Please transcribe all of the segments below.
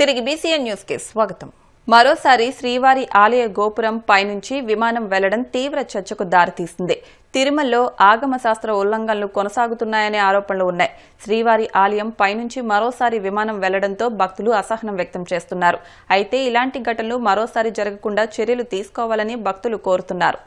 తిరిగి BCN news కి స్వాగతం. మరోసారి శ్రీవారి ఆలయ గోపురం పైనుంచి విమానం వెళ్లడం తీవ్ర చర్చకు దారితీసింది. తిరుమలలో ఆగమ శాస్త్ర ఉల్లంఘనలు కొనసాగుతున్నాయనే ఆరోపణలు ఉన్నాయి. శ్రీవారి ఆలయం పైనుంచి మరోసారి విమానం వెళ్లడంతో భక్తులు అసహనం వ్యక్తం చేస్తున్నారు. అయితే ఇలాంటి ఘటనలు మరోసారి జరగకుండా చర్యలు తీసుకోవాలని భక్తులు కోరుతున్నారు.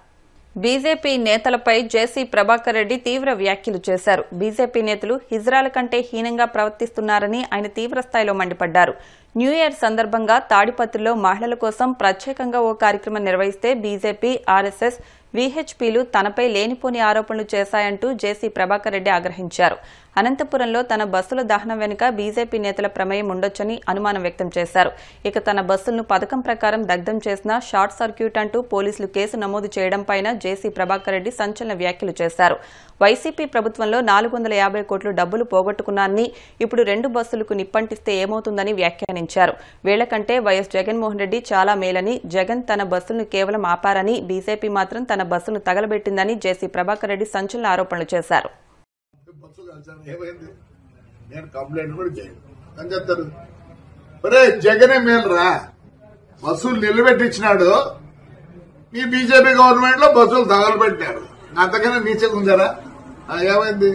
బీజేపీ నేతలపై జేసీ ప్రభాకర్ రెడ్డి తీవ్ర వ్యాఖ్యలు చేశారు. బీజేపీ నేతలు హిజ్రాల కంటే హీనంగా ప్రవర్తిస్తున్నారని ఆయన తీవ్రస్థాయిలో మండిపడ్డారు. న్యూ ఇయర్ సందర్భంగా తాడిపత్రిలో మహిళల కోసం ప్రత్యేకంగా ఓ కార్యక్రమం నిర్వహిస్తే బీజేపీ, ఆర్ఎస్ఎస్, వీహెచ్పీలు తనపై లేనిపోని ఆరోపణలు చేశాయంటూ జేసీ ప్రభాకర్ రెడ్డి ఆగ్రహించారు. అనంతపురంలో తన బస్సుల దహనం వెనుక బీజేపీ నేతల ప్రమేయం ఉండొచ్చని అనుమానం వ్యక్తం చేశారు. ఇక తన బస్సులను పథకం ప్రకారం దగ్ధం చేసిన షార్ట్ సర్క్యూట్ అంటూ పోలీసులు కేసు నమోదు చేయడంపై జేసీ ప్రభాకర్ రెడ్డి సంచలన వ్యాఖ్యలు చేశారు. వైసీపీ ప్రభుత్వంలో 450 కోట్లు డబ్బులు పోగొట్టుకున్నారని, ఇప్పుడు 2 బస్సులకు నిప్పంటిస్తే ఏమవుతుందని వ్యాఖ్యానించారు. వీళ్లకంటే వైఎస్ జగన్మోహన్ రెడ్డి చాలా మేలని, జగన్ తన బస్సులను కేవలం ఆపారని, బీజేపీ మాత్రం తన బస్సును తగలబెట్టిందని జేసీ ప్రభాకర్ రెడ్డి సంచలన ఆరోపణలు చేశారు. జగనే మేలురా, బస్సులు నిలబెట్టించినాడు. ఈ బీజేపీ గవర్నమెంట్ లో బస్సులు తగలబెట్టారు. అంతకన్నా నీచగా ఉందారా? ఏమైంది?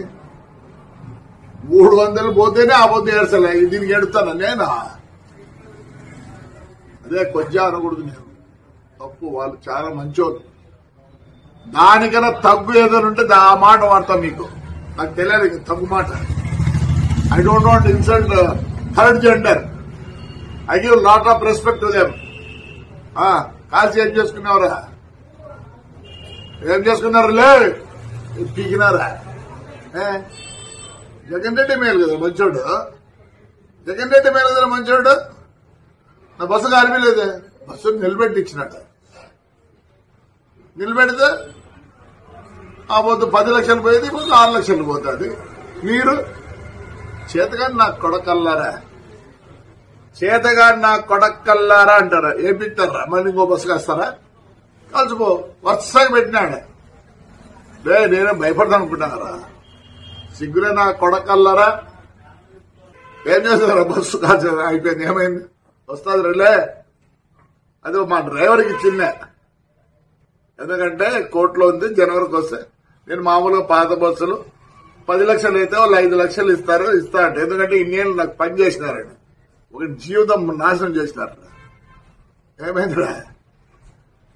300 పోతేనే ఆ పొద్దు ఏడ్చలే, దీనికి ఎడుతాను నేను. అదే కొంచెం అనకూడదు. నేను తప్పు, వాళ్ళు చాలా మంచోళ్ళు. దానికన్నా తగ్గు ఏదైనా ఉంటే ఆ మాట వాడతాం. మీకు నాకు తెలియదు తగ్గు మాట. I don't want insult third gender. I give lot of respect to them. కాల్చి ఏం చేసుకున్నావురా? ఏం చేసుకున్నారులే? పీకినారా? జగన్ రెడ్డి మేలు కదా మంచోడు. జగన్ రెడ్డి మేలు కదా మంచోడు. నా బస్సు కాలిపోలేదే, బస్సు నిలబెట్టించినట్టు. నిలబెడితే ఆ పొద్దు 10 లక్షలు పోయేది, ఇప్పుడు 6 లక్షలు పోతుంది. మీరు చేతగాని నాకు కొడకల్లారా, చేతగాని నాకు కొడకల్లారా అంటారా? ఏపిస్తారా? మళ్ళీ ఇంకో బస్సు కాస్తారా? కలిసిపో. వరుసగా పెట్టినాడు. నేనే భయపడతాను అనుకుంటున్నారా? సిగ్గురే నా కొడకల్లారా. ఏం చేస్తారా? బస్సు కాల్చ అయిపోయింది. ఏమైంది? వస్తుంది రేలే. అది మా డ్రైవర్కి ఇచ్చింద. ఎందుకంటే కోర్టులో ఉంది, జనవరికి వస్తే. నేను మామూలుగా పాత బస్సులు 10 లక్షలు అయితే వాళ్ళు 5 లక్షలు ఇస్తా అంటే, ఎందుకంటే ఇన్నేళ్ళు నాకు పని చేసినారండి. ఒక జీవితం నాశనం చేసినారు. ఏమైందిరా?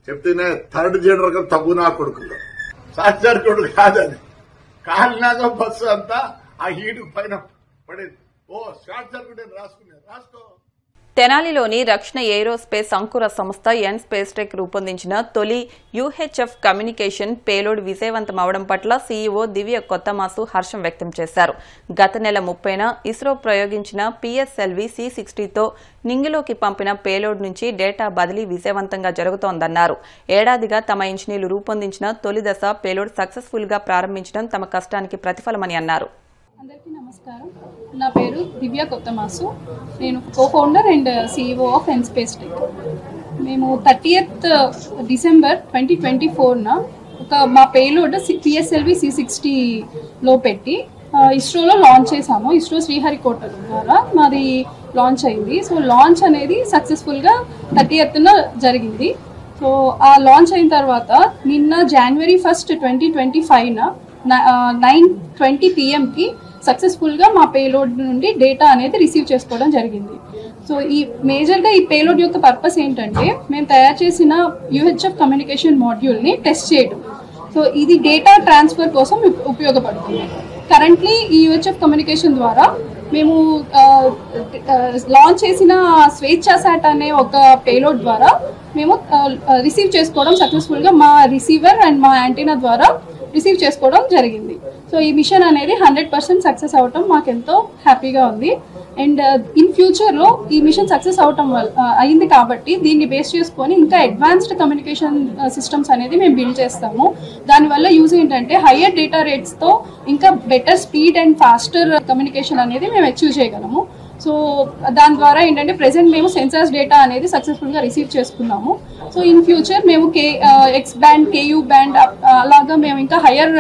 చెప్తేనే థర్డ్ జెండర్ తగ్గు నా కొడుకులు. షార్ట్ సర్క్యూట్ కాదని కాలినాక బస్సు అంతా ఆ హీట్ పైన పడేది. ఓ షార్ట్ సర్క్యూట్ అని రాసుకో. తెనాలిలోని రక్షణ ఏరోస్పేస్ అంకుర సంస్థ ఎన్ స్పేస్ టెక్ రూపొందించిన తొలి యూహెచ్ఎఫ్ కమ్యూనికేషన్ పేలోడ్ విజయవంతం అవడం పట్ల సీఈఓ దివ్య కొత్తమాసు హర్షం వ్యక్తం చేశారు. గత నెల 30న ఇస్రో ప్రయోగించిన పిఎస్ఎల్వి C60తో నింగిలోకి పంపిన పేలోడ్ నుంచి డేటా బదిలీ విజయవంతంగా జరుగుతోందన్నారు. ఏడాదిగా తమ ఇంజనీర్లు రూపొందించిన తొలి దశ పేలోడ్ సక్సెస్ఫుల్ గా ప్రారంభించడం తమ కష్టానికి ప్రతిఫలమని అన్నారు. అందరికీ నమస్కారం. నా పేరు దివ్య కొత్తమాసు. నేను co-founder and CEO of N Space Tech. మేము 30th డిసెంబర్ 2024న మా పేలోడ్ పిఎస్ఎల్వి C60లో పెట్టి ఇస్రోలో లాంచ్ చేసాము. ఇస్రో శ్రీహరికోట ద్వారా మాది లాంచ్ అయింది. సో లాంచ్ అనేది సక్సెస్ఫుల్గా 30th జరిగింది. సో ఆ లాంచ్ అయిన తర్వాత నిన్న January 1st 2025న 9:20 PM సక్సెస్ఫుల్గా మా పేలోడ్ నుండి డేటా అనేది రిసీవ్ చేసుకోవడం జరిగింది. సో మేజర్గా ఈ పేలోడ్ యొక్క పర్పస్ ఏంటంటే, మేము తయారు చేసిన యూహెచ్ఎఫ్ కమ్యూనికేషన్ మాడ్యూల్ని టెస్ట్ చేయడం. సో ఇది డేటా ట్రాన్స్ఫర్ కోసం ఉపయోగపడుతుంది. కరెంట్లీ ఈ యూహెచ్ఎఫ్ కమ్యూనికేషన్ ద్వారా మేము లాంచ్ చేసిన స్వేచ్ఛాసాట్ అనే ఒక పేలోడ్ ద్వారా మేము రిసీవ్ చేసుకోవడం సక్సెస్ఫుల్గా మా రిసీవర్ అండ్ మా యాంటీనా ద్వారా రిసీవ్ చేసుకోవడం జరిగింది. సో ఈ మిషన్ అనేది 100% సక్సెస్ అవటం మాకెంతో హ్యాపీగా ఉంది. అండ్ ఇన్ ఫ్యూచర్లో ఈ మిషన్ సక్సెస్ అవటం అయింది కాబట్టి దీన్ని బేస్ చేసుకొని ఇంకా అడ్వాన్స్డ్ కమ్యూనికేషన్ సిస్టమ్స్ అనేది మేము బిల్డ్ చేస్తాము. దానివల్ల యూజ్ ఏంటంటే హయ్యర్ డేటా రేట్స్తో ఇంకా better speed and faster communication అనేది మేము అచీవ్ చేయగలము. సో దాని ద్వారా ఏంటంటే ప్రెసెంట్ మేము సెన్సార్స్ డేటా అనేది సక్సెస్ఫుల్గా రిసీవ్ చేసుకున్నాము. సో ఇన్ ఫ్యూచర్ మేము X బ్యాండ్, KU బ్యాండ్ అలాగా మేము ఇంకా హయ్యర్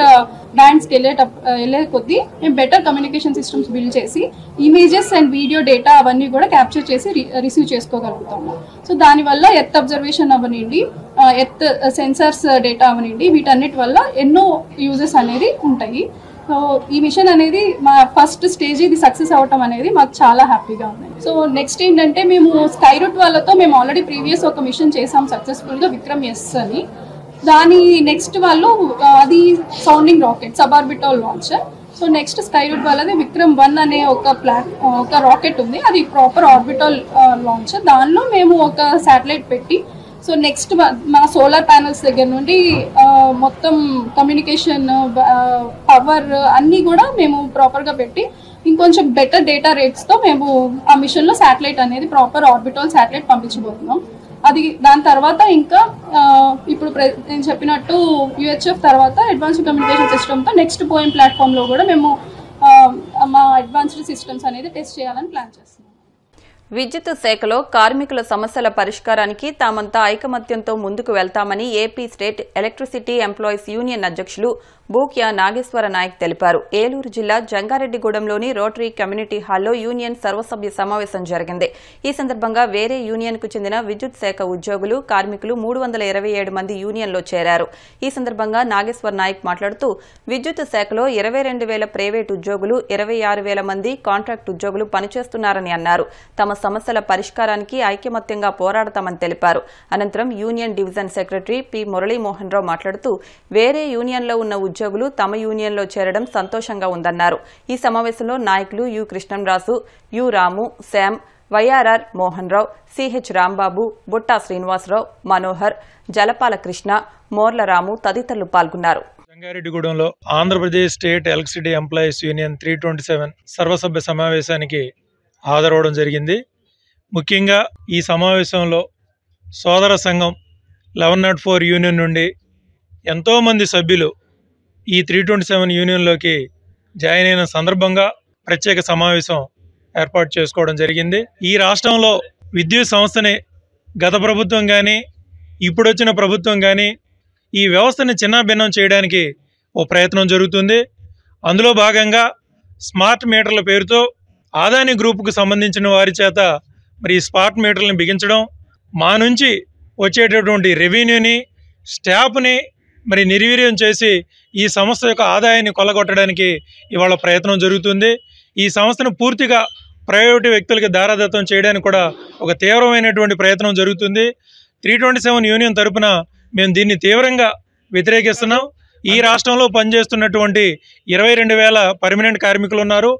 బ్యాండ్స్కి వెళ్ళే కొద్దీ మేము బెటర్ కమ్యూనికేషన్ సిస్టమ్స్ బిల్డ్ చేసి ఇమేజెస్ అండ్ వీడియో డేటా అవన్నీ కూడా క్యాప్చర్ చేసి రిసీవ్ చేసుకోగలుగుతాము. సో దానివల్ల ఎర్త్ అబ్జర్వేషన్ అవనండి, ఎర్త్ సెన్సార్స్ డేటా అవనండి, వీటన్నిటి వల్ల ఎన్నో యూజెస్ అనేది ఉంటాయి. సో ఈ మిషన్ అనేది మా ఫస్ట్ స్టేజ్ ఇది సక్సెస్ అవటం అనేది మాకు చాలా హ్యాపీగా ఉంది. సో నెక్స్ట్ ఏంటంటే మేము స్కైరూట్ వాళ్ళతో మేము ఆల్రెడీ ప్రీవియస్ ఒక మిషన్ చేసాం సక్సెస్ఫుల్గా, విక్రమ్ ఎస్ అని. దాని నెక్స్ట్ వాళ్ళు అది sounding rocket suborbital launcher. So next Skyroot వాళ్ళది విక్రమ్ 1 అనే ఒక రాకెట్ ఉంది, అది ప్రాపర్ ఆర్బిటాల్ లాంచర్. దానిలో మేము ఒక శాటిలైట్ పెట్టి సో నెక్స్ట్ మన సోలార్ ప్యానల్స్ దగ్గర నుండి మొత్తం కమ్యూనికేషన్ పవర్ అన్నీ కూడా మేము ప్రాపర్గా పెట్టి ఇంకొంచెం బెటర్ డేటా రేట్స్తో మేము ఆ మిషన్లో శాటిలైట్ అనేది ప్రాపర్ ఆర్బిటాల్ శాటిలైట్ పంపించబోతున్నాం. అది దాని తర్వాత ఇంకా ఇప్పుడు నేను చెప్పినట్టు యూహెచ్ఎఫ్ తర్వాత అడ్వాన్స్డ్ కమ్యూనికేషన్ సిస్టమ్తో నెక్స్ట్ పోయిన్ ప్లాట్ఫామ్లో కూడా మేము మా అడ్వాన్స్డ్ సిస్టమ్స్ అనేది టెస్ట్ చేయాలని ప్లాన్ చేస్తున్నాం. విద్యుత్ శాఖలో కార్మికుల సమస్యల పరిష్కారానికి తామంతా ఐకమత్యంతో ముందుకు వెళ్తామని AP state electricity employees union అధ్యక్షులు బూక్యా నాగేశ్వర నాయక్ తెలిపారు. ఏలూరు జిల్లా జంగారెడ్డిగూడెంలోని రోటరీ కమ్యూనిటీ హాల్లో యూనియన్ సర్వసభ్య సమావేశం జరిగింది. ఈ సందర్భంగా వేరే యూనియన్కు చెందిన విద్యుత్ శాఖ ఉద్యోగులు, కార్మికులు 327 మంది యూనియన్లో చేరారు. ఈ సందర్భంగా నాగేశ్వర నాయక్ మాట్లాడుతూ విద్యుత్ శాఖలో 22,000 ప్రైవేటు ఉద్యోగులు, 26,000 మంది కాంట్రాక్ట్ ఉద్యోగులు పనిచేస్తున్నారని అన్నారు. తమ సమస్యల పరిష్కారానికి ఐకమత్యంగా పోరాడతామని తెలిపారు. అనంతరం union division secretary P Muralimohan Rao మాట్లాడుతూ వేరే యూనియన్లో ఉన్న ఉద్యోగులు తమ యూనియన్లో చేరడం సంతోషంగా ఉందన్నారు. ఈ సమావేశంలో నాయకులు U Krishnamraju, U Ramu, Shyam, YRR Mohan Rao, CH Rambabu, Butta Srinivasarao, Manohar, Jalapala Krishna, Morlaramu తదితరులు పాల్గొన్నారు. జంగారెడ్డిగూడెంలో Andhra Pradesh state electricity employees union 327 సర్వసభ్య సమావేశానికి హాజరవడం జరిగింది. ముఖ్యంగా ఈ సమావేశంలో సోదర సంఘం 1104 యూనియన్ నుండి ఎంతోమంది సభ్యులు ఈ 327 యూనియన్లోకి జాయిన్ అయిన సందర్భంగా ప్రత్యేక సమావేశం ఏర్పాటు చేసుకోవడం జరిగింది. ఈ రాష్ట్రంలో విద్యుత్ సంస్థని గత ప్రభుత్వం కానీ ఇప్పుడు వచ్చిన ప్రభుత్వం కానీ ఈ వ్యవస్థని చిన్నాభిన్నం చేయడానికి ఓ ప్రయత్నం జరుగుతుంది. అందులో భాగంగా స్మార్ట్ మీటర్ల పేరుతో ఆదాని గ్రూపుకు సంబంధించిన వారి చేత మరి స్మార్ట్ మీటర్లను బిగించడం, మా నుంచి వచ్చేటటువంటి రెవెన్యూని, స్టాఫ్ని మరి నిర్వీర్యం చేసి ఈ సంస్థ యొక్క ఆదాయాన్ని కొల్లగొట్టడానికి ఇవాళ ప్రయత్నం జరుగుతుంది. ఈ సంస్థను పూర్తిగా ప్రైవేటు వ్యక్తులకి దారాదత్తం చేయడానికి కూడా ఒక తీవ్రమైనటువంటి ప్రయత్నం జరుగుతుంది. 327 యూనియన్ తరపున మేము దీన్ని తీవ్రంగా వ్యతిరేకిస్తున్నాం. ఈ రాష్ట్రంలో పనిచేస్తున్నటువంటి 22,000 పర్మనెంట్ కార్మికులు ఉన్నారు,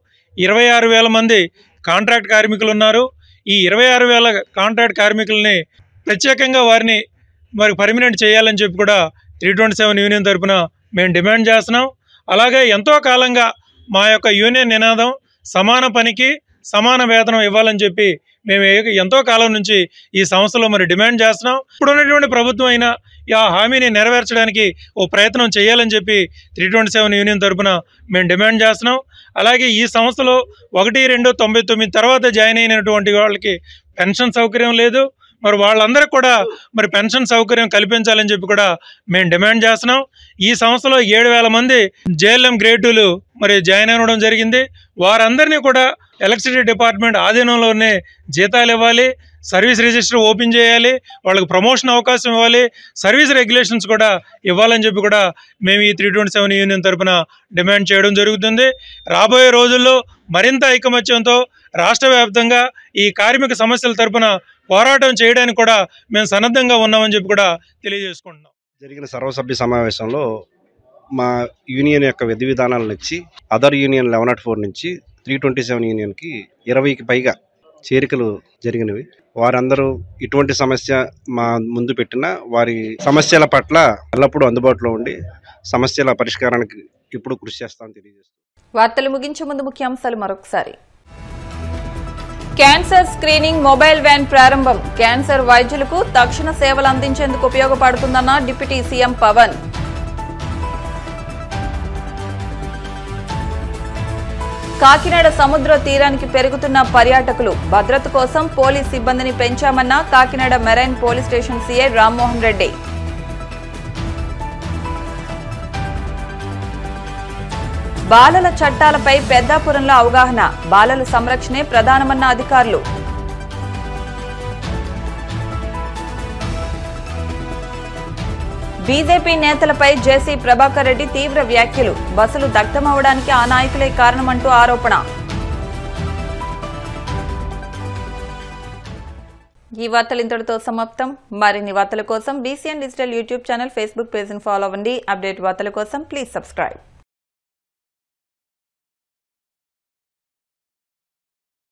26,000 మంది కాంట్రాక్ట్ కార్మికులు ఉన్నారు. ఈ 26,000 కాంట్రాక్ట్ కార్మికుల్ని ప్రత్యేకంగా వారిని మరి పర్మనెంట్ చేయాలని చెప్పి కూడా 327 యూనియన్ తరపున మేము డిమాండ్ చేస్తున్నాం. అలాగే ఎంతో కాలంగా మా యొక్క యూనియన్ నినాదం సమాన పనికి సమాన వేతనం ఇవ్వాలని చెప్పి మేము ఎంతో కాలం నుంచి ఈ సంస్థలో మరి డిమాండ్ చేస్తున్నాం. ఇప్పుడు ఉన్నటువంటి ప్రభుత్వం అయినా ఆ హామీని నెరవేర్చడానికి ఓ ప్రయత్నం చేయాలని చెప్పి 327 యూనియన్ తరపున మేము డిమాండ్ చేస్తున్నాం. అలాగే ఈ సంస్థలో 1-2-99 తర్వాత జాయిన్ అయినటువంటి వాళ్ళకి పెన్షన్ సౌకర్యం లేదు. మరి వాళ్ళందరికీ కూడా మరి పెన్షన్ సౌకర్యం కల్పించాలని చెప్పి కూడా మేము డిమాండ్ చేస్తున్నాం. ఈ సంస్థలో 7,000 మంది జేఎల్ఎం గ్రేడ్లు మరి జాయిన్ అవ్వడం జరిగింది. వారందరినీ కూడా ఎలక్ట్రిసిటీ డిపార్ట్మెంట్ ఆధీనంలోనే జీతాలు ఇవ్వాలి, సర్వీస్ రిజిస్టర్ ఓపెన్ చేయాలి, వాళ్ళకి ప్రమోషన్ అవకాశం ఇవ్వాలి, సర్వీస్ రెగ్యులేషన్స్ కూడా ఇవ్వాలని చెప్పి కూడా మేము ఈ 327 యూనియన్ తరఫున డిమాండ్ చేయడం జరుగుతుంది. రాబోయే రోజుల్లో మరింత ఐకమత్యంతో రాష్ట్ర వ్యాప్తంగా ఈ కార్మిక సమస్యల తరఫున పోరాటం చేయడానికి కూడా మేము సన్నద్ధంగా ఉన్నామని చెప్పి కూడా తెలియజేసుకుంటున్నాం. జరిగిన సర్వసభ్య సమావేశంలో మా యూనియన్ యొక్క విధి విధానాలను ఇచ్చి అదర్ యూనియన్ 1104 నుంచి 327 యూనియన్కి 20కి పైగా చేరికలు జరిగినవి. వారందరూ ఇటువంటి సమస్య మా ముందు పెట్టినా వారి సమస్యల పట్ల ఎల్లప్పుడూ అందుబాటులో ఉండి సమస్యల పరిష్కారానికి ఇప్పుడు కృషి చేస్తామని తెలియజేస్తాం. వార్తలు ముగించే ముందు ముఖ్యాంశాలు మరొకసారి. క్యాన్సర్ స్క్రీనింగ్ మొబైల్ వ్యాన్ ప్రారంభం. క్యాన్సర్ వైద్యులకు తక్షణ సేవలు అందించేందుకు ఉపయోగపడుతుందన్న డిప్యూటీ సీఎం పవన్. కాకినాడ సముద్ర తీరానికి పెరుగుతున్న పర్యాటకులు. భద్రత కోసం పోలీస్ సిబ్బందిని పెంచామన్న Kakinada marine police station CI Rammohan Reddy. బాలల చట్టాలపై పెద్దాపురంలో అవగాహన, బాలల సంరక్షణే ప్రధానమన్న అధికారులు. బీజేపీ నేతలపై జేసీ ప్రభాకర్ రెడ్డి తీవ్ర వ్యాఖ్యలు, బస్సులు దగ్ధమవడానికి ఆ నాయకులే కారణమంటూ ఆరోపణ. ఈ వార్తలు ఇంతటితో సమాప్తం. మరిన్ని వార్తల కోసం BCN digital YouTube channel, Facebook పేజ్ని ఫాలో అవ్వండి. అప్డేట్ వార్తల కోసం ప్లీజ్ సబ్స్క్రైబ్.